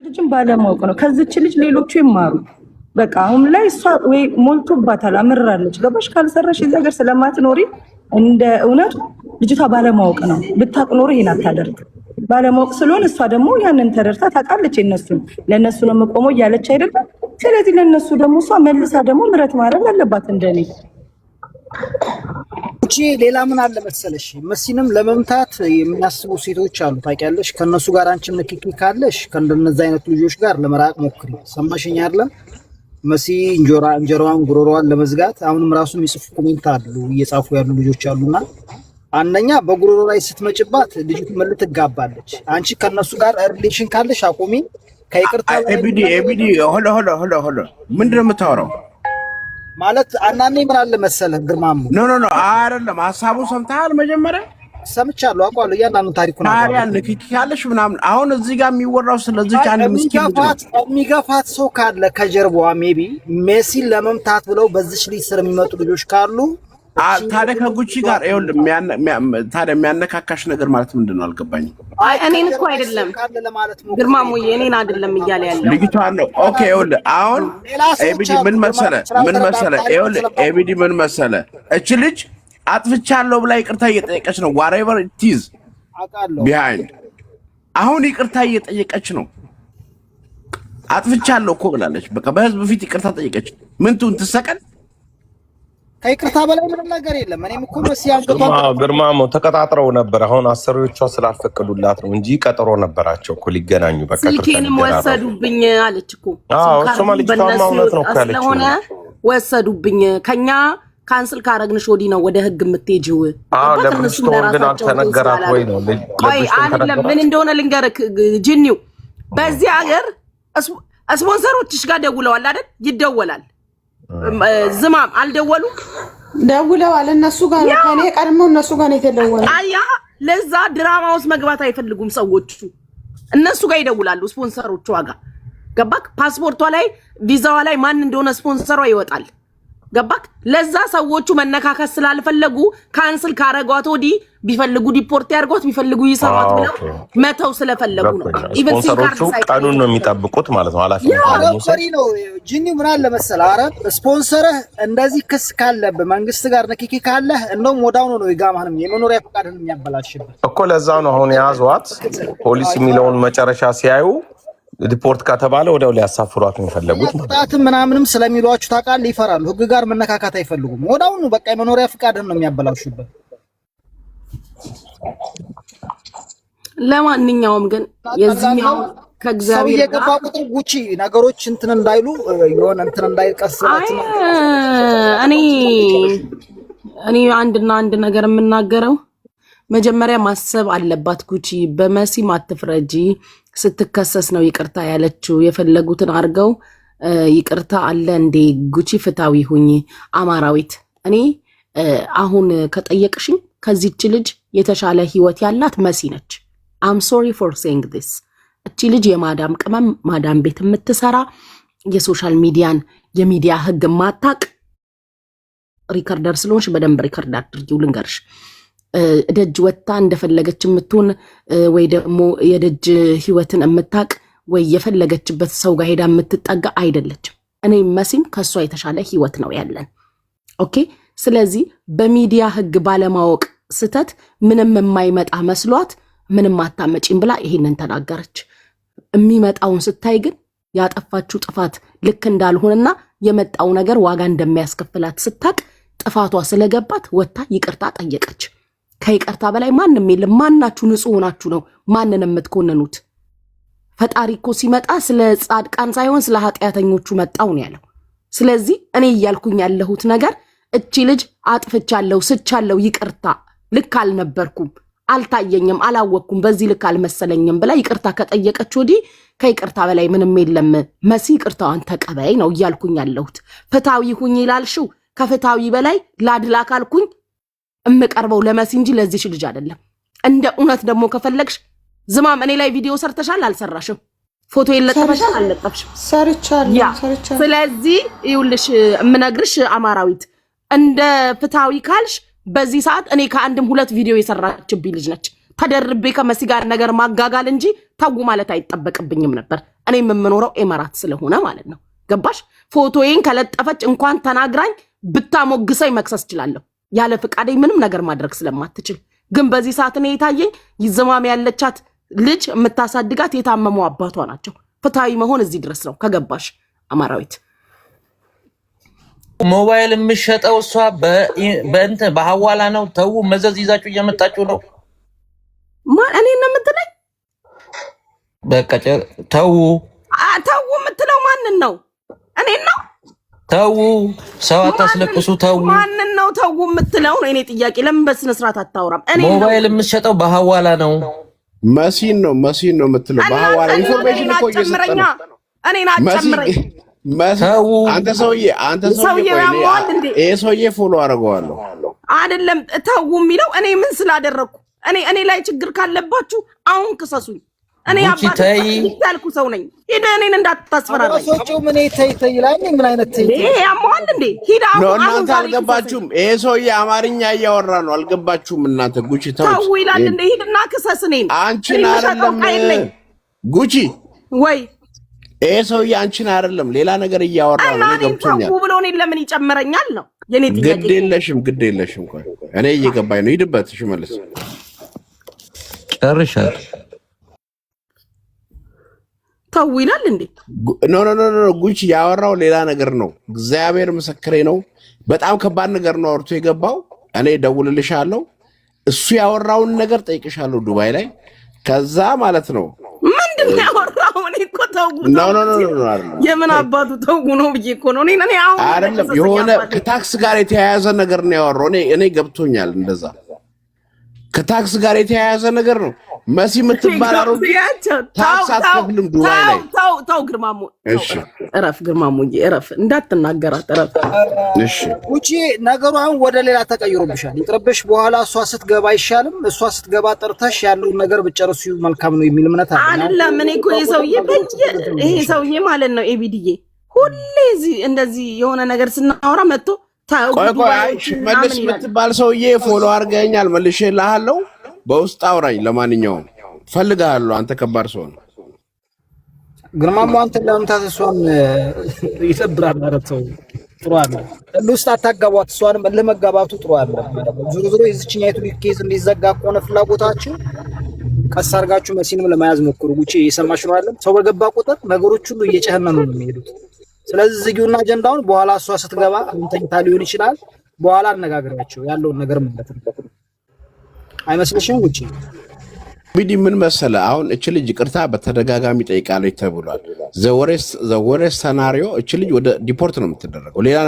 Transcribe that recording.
ልጅም ባለማወቅ ነው። ከዚች ልጅ ሌሎቹ ይማሩ። በቃ አሁን ላይ እሷ ወይ ሞልቶባታል፣ አምራለች። ገባሽ? ካልሰራሽ እዚህ ሀገር ስለማትኖሪ እንደ እውነቱ ልጅቷ ባለማወቅ ነው። ብታውቅ ኖሮ ይሄን አታደርግ። ባለማወቅ ስለሆነ እሷ ደግሞ ያንን ተደርታ ታውቃለች። የነሱን ለነሱ ነው የምቆመው እያለች አይደለም። ስለዚህ ለነሱ ደግሞ እሷ መልሳ ደግሞ ምረት ማድረግ አለባት እንደኔ። እቺ ሌላ ምን አለ መሰለሽ፣ መሲንም ለመምታት የሚያስቡ ሴቶች አሉ ታውቂያለሽ። ከነሱ ጋር አንቺም ንክኪ ካለሽ ከእንደነዛ አይነት ልጆች ጋር ለመራቅ ሞክሪ። ሰማሽኝ አይደለም? መሲ እንጀራዋን ጉሮሮዋን ለመዝጋት አሁንም ራሱ የሚጽፉ ኮሜንት አሉ፣ እየጻፉ ያሉ ልጆች አሉና አንደኛ በጉሮሮ ላይ ስትመጭባት ልጅቱ መልት ትጋባለች። አንቺ ከነሱ ጋር ሪሌሽን ካለሽ አቁሚ። ከይቅርታ ኤቢዲ ሆሎ ምንድን ነው የምታወራው? ማለት አንዳንዴ ምን አለ መሰለህ ግርማሙ፣ ኖ አይደለም። ሀሳቡን ሰምተሃል? መጀመሪያ ሰምቻለሁ፣ አውቃለሁ። እያንዳንዱ ታሪኩን ታዲያ ንክኪ ያለሽ ምናምን። አሁን እዚህ ጋር የሚወራው ስለዚህ አንድ ምስኪን የሚገፋት ሰው ካለ ከጀርባዋ ሜቢ ሜሲን ለመምታት ብለው በዚች ልጅ ስር የሚመጡ ልጆች ካሉ ታዲያ ከጉቺ ጋር ታዲያ የሚያነካካሽ ነገር ማለት ምንድን ነው? አልገባኝም። እኔን እኮ አይደለም ግርማሙ፣ እኔን አይደለም እያለ ያለው ልጅቷን ነው። ኦኬ ይኸውልህ፣ አሁን ኤቢዲ ምን መሰለህ ይኸውልህ፣ ኤቢዲ ምን መሰለህ፣ እች ልጅ አጥፍቻለሁ ብላ ይቅርታ እየጠየቀች ነው። ዋትኤቨር ኢት ኢዝ ቢሃይንድ አሁን ይቅርታ እየጠየቀች ነው። አጥፍቻለሁ እኮ ብላለች። በቃ በህዝብ ፊት ይቅርታ ጠየቀች። ምን ትሁን ትሰቀል? ከይቅርታ በላይ ምንም ነገር የለም። እኔም እኮ መሲ ግርማሞ ተቀጣጥረው ነበር። አሁን አሰሪዎቿ ስላልፈቀዱላት ነው እንጂ ቀጠሮ ነበራቸው እኮ ሊገናኙ። በቃ ስልኬንም ወሰዱብኝ አለች እኮ። እሱማ ልጅቷ እውነት ነው እኮ ያለችው። ስለሆነ ወሰዱብኝ፣ ከኛ ካንስል ካረግንሽ ወዲህ ነው ወደ ህግ የምትሄጂው። ለብሩስቶን ግን አልተነገራት ወይ ነው? ቆይ አይደለም፣ ምን እንደሆነ ልንገርህ ጂኒው። በዚህ ሀገር ስፖንሰሮችሽ ጋር ደውለዋል አይደል? ይደወላል። ዝማም አልደወሉ? ደውለዋል። እነሱ ጋር ነው ከኔ ቀድመው እነሱ ጋር ነው የተደወለው። አያ ለዛ ድራማ ውስጥ መግባት አይፈልጉም ሰዎቹ። እነሱ ጋር ይደውላሉ ስፖንሰሮቿ ጋር። ገባክ? ፓስፖርቷ ላይ ቪዛዋ ላይ ማን እንደሆነ ስፖንሰሯ ይወጣል። ገባክ? ለዛ ሰዎቹ መነካከስ ስላልፈለጉ ካንስል ካረጓት ወዲህ ቢፈልጉ ዲፖርት ያርጓት ቢፈልጉ ይሰሯት ብለው መተው ስለፈለጉ ነው። ኢቭን ስፖንሰሮቹ ቀኑን ነው የሚጠብቁት ማለት ነው። አላፊ ነው ጂኒ ምን አለ መሰለህ፣ አረ ስፖንሰርህ እንደዚህ ክስ ካለብህ መንግስት ጋር ንክኪ ካለህ እንደውም ወዳው ነው ይጋማህንም የመኖሪያ ፈቃድህን የሚያበላሽብህ እኮ። ለዛ ነው አሁን የያዟት ፖሊስ የሚለውን መጨረሻ ሲያዩ ሪፖርት ከተባለ ወዲያው ሊያሳፍሯት ነው የፈለጉት። ወጣትም ምናምንም ስለሚሏችሁ ታውቃለህ፣ ይፈራሉ። ህግ ጋር መነካካት አይፈልጉም። ወዳው ነው በቃ የመኖሪያ ፈቃድህን ነው የሚያበላሹበት። ለማንኛውም ግን የዚህኛው ከእግዚአብሔር የገባ ቁጥር ጉቺ ነገሮች እንትን እንዳይሉ የሆነ እንትን እንዳይቀስላት እኔ አንድ ነገር የምናገረው መጀመሪያ ማሰብ አለባት ጉቺ። በመሲም አትፍረጂ። ስትከሰስ ነው ይቅርታ ያለችው። የፈለጉትን አድርገው ይቅርታ አለ እንዴ? ጉቺ ፍታዊ ሁኚ። አማራዊት እኔ አሁን ከጠየቅሽኝ ከዚህች ልጅ የተሻለ ህይወት ያላት መሲ ነች። አም ሶሪ ፎር ሴይንግ ዲስ። እቺ ልጅ የማዳም ቅመም ማዳም ቤት የምትሰራ የሶሻል ሚዲያን የሚዲያ ህግ ማታቅ ሪከርደር ስለሆንሽ በደንብ ሪከርድ አድርጊው ልንገርሽ። ደጅ ወጣ እንደፈለገች የምትሆን ወይ ደግሞ የደጅ ህይወትን የምታቅ ወይ የፈለገችበት ሰው ጋር ሄዳ የምትጠጋ አይደለችም። እኔ መሲም ከሷ የተሻለ ህይወት ነው ያለን። ኦኬ። ስለዚህ በሚዲያ ህግ ባለማወቅ ስተት ምንም የማይመጣ መስሏት ምንም አታመጪም ብላ ይሄንን ተናገረች። የሚመጣውን ስታይ ግን ያጠፋችው ጥፋት ልክ እንዳልሆነና የመጣው ነገር ዋጋ እንደሚያስከፍላት ስታቅ ጥፋቷ ስለገባት ወጣ ይቅርታ ጠየቀች። ከይቅርታ በላይ ማንም የለም። ማናችሁ ንጹህ ሆናችሁ ነው ማንንም የምትኮንኑት? ፈጣሪ እኮ ሲመጣ ስለ ጻድቃን ሳይሆን ስለ ኃጢአተኞቹ መጣው ነው ያለው። ስለዚህ እኔ እያልኩኝ ያለሁት ነገር እቺ ልጅ አጥፍቻለሁ፣ ስቻለሁ፣ ይቅርታ ልክ አልነበርኩም፣ አልታየኝም፣ አላወቅኩም፣ በዚህ ልክ አልመሰለኝም ብላ ይቅርታ ከጠየቀች ወዲህ ከይቅርታ በላይ ምንም የለም። መሲ ይቅርታዋን ተቀበይ ነው እያልኩኝ ያለሁት። ፍታዊ ሁኝ ይላልሽው ከፍታዊ በላይ ላድላ ካልኩኝ እምቀርበው ለመሲ እንጂ ለዚህ ልጅ አይደለም። እንደ እውነት ደግሞ ከፈለግሽ ዝማም እኔ ላይ ቪዲዮ ሰርተሻል አልሰራሽም? ፎቶ የለጠፈሻል አልለጠፍሽም? ሰርቻለሁ። ስለዚህ ይኸውልሽ እምነግርሽ አማራዊት እንደ ፍታዊ ካልሽ በዚህ ሰዓት እኔ ከአንድም ሁለት ቪዲዮ የሰራችብኝ ልጅ ነች። ተደርቤ ከመሲ ጋር ነገር ማጋጋል እንጂ ተው ማለት አይጠበቅብኝም ነበር። እኔ የምኖረው ኤማራት ስለሆነ ማለት ነው። ገባሽ? ፎቶዬን ከለጠፈች እንኳን ተናግራኝ ብታሞግሰኝ መክሰስ እችላለሁ ያለ ፍቃዴ ምንም ነገር ማድረግ ስለማትችል። ግን በዚህ ሰዓት እኔ የታየኝ ይዘማም ያለቻት ልጅ የምታሳድጋት የታመሙ አባቷ ናቸው። ፍትሃዊ መሆን እዚህ ድረስ ነው። ከገባሽ አማራዊት ሞባይል የምትሸጠው እሷ በእንትን በሐዋላ ነው። ተው መዘዝ ይዛችሁ እየመጣችሁ ነው። ማን እኔ ነው የምትለኝ? በቃ ተው ተው የምትለው ማንን ነው? እኔ ነው። ተው ሰው አታስለቅሱ። ተው ማንን ነው ተው የምትለው ነው እኔ ጥያቄ። ለምን በስነ ስርዓት አታወራም? እኔ ሞባይል የምትሸጠው በሐዋላ ነው። መሲን ነው የምትለው በሐዋላ ኢንፎርሜሽን እኮ እየሰጠኝ ነው። እኔን አጨምረኝ። አንተ ሰውዬ ይሄ ሰውዬ ፎሎ አደርገዋለሁ አይደለም ተው የሚለው እኔ ምን ስላደረኩ? እኔ ላይ ችግር ካለባችሁ አሁን ክሰሱኝ። እኔ ያልኩ ሰው ነኝ። ሂድ እኔን እንዳታስፈራራኝ። ምን ይላል? ምን አይነት ያሟል እንዴ? ሂድ አሁን እናንተ አልገባችሁም። ይሄ ሰውዬ አማርኛ እያወራ ነው። አልገባችሁም እናንተ። ጉቺ ተው ይላል እንዴ? ሂድና ክሰስ። እኔን አንቺን አይደለም ጉቺ ወይ ይሄ ሰውዬ አንቺን አይደለም ሌላ ነገር እያወራ ነው። ገብቶኛል። ተው ብሎ እኔን ለምን ይጨምረኛል ነው የኔ ጥያቄ። ግድ የለሽም ቆይ እኔ እየገባኝ ነው። ሂድበት። እሺ መልስ ጨርሻል። ተው ይላል እንዴ? ኖ ጉቺ ያወራው ሌላ ነገር ነው። እግዚአብሔር ምስክሬ ነው። በጣም ከባድ ነገር ነው አውርቶ የገባው። እኔ ደውልልሻለሁ። እሱ ያወራውን ነገር ጠይቅሻለሁ ዱባይ ላይ። ከዛ ማለት ነው ምንድነው ያወራው? እኔ እኮ ተው የምን አባቱ ተው ነው ብዬ እኮ ነው። እኔ አሁን አይደለም የሆነ ከታክስ ጋር የተያያዘ ነገር ነው ያወራው። እኔ ገብቶኛል። እንደዛ ከታክስ ጋር የተያያዘ ነገር ነው። መሲ የምትባለው ታክስ አትከፍልም ዱባይ ላይ። ተው ግርማሙ፣ እሺ እረፍ። ግርማሙ እረፍ፣ እንዳትናገራት እረፍ። እሺ ውጪ። ነገሩ አሁን ወደ ሌላ ተቀይሮብሻል። ይቅርብሽ። በኋላ እሷ ስትገባ አይሻልም? እሷ ስትገባ ጠርተሽ ያለውን ነገር ብጨርሱ መልካም ነው የሚል እምነት አለ። አይደለም እኔ እኮ ይሄ ሰውዬ ማለት ነው ኤቢዲዬ ሁሌ እንደዚህ የሆነ ነገር ስናወራ መጥቶ መልስ የምትባል ሰውዬ ፎሎ አድርገኛል። መልሼልሃለሁ። በውስጥ አውራኝ። ለማንኛውም ፈልግሃለሁ። አንተ ከባድ ሰው ነው። ግርማሙ አንተ ለምታት እሷን ይተብራል ማለት ነው። ጥሩ አለ ለውስጥ አታጋቧት። እሷንም ለመጋባቱ ጥሩ አለ። ዙሩ የዚህኛይቱ ኬዝ እንዲዘጋ ከሆነ ፍላጎታችሁ ቀስ አድርጋችሁ መሲንም ለመያዝ ሞክሩ። ጉቺ እየሰማሽ ነው አይደል? ሰው በገባ ቁጥር ነገሮች ሁሉ እየጨህነኑ ነው የሚሄዱት። ስለዚህ ዝጊውና አጀንዳውን በኋላ እሷ ስትገባ እንተኝታ ሊሆን ይችላል። በኋላ አነጋግሪያቸው ያለውን ነገር ማለት ነው። አይመስልሽም? ጉቺ ቢዲ ምን መሰለ፣ አሁን እቺ ልጅ ይቅርታ በተደጋጋሚ ጠይቃለች ተብሏል። ዘወሬስ ሰናሪዮ እቺ ልጅ ወደ ዲፖርት ነው የምትደረገው ሌላ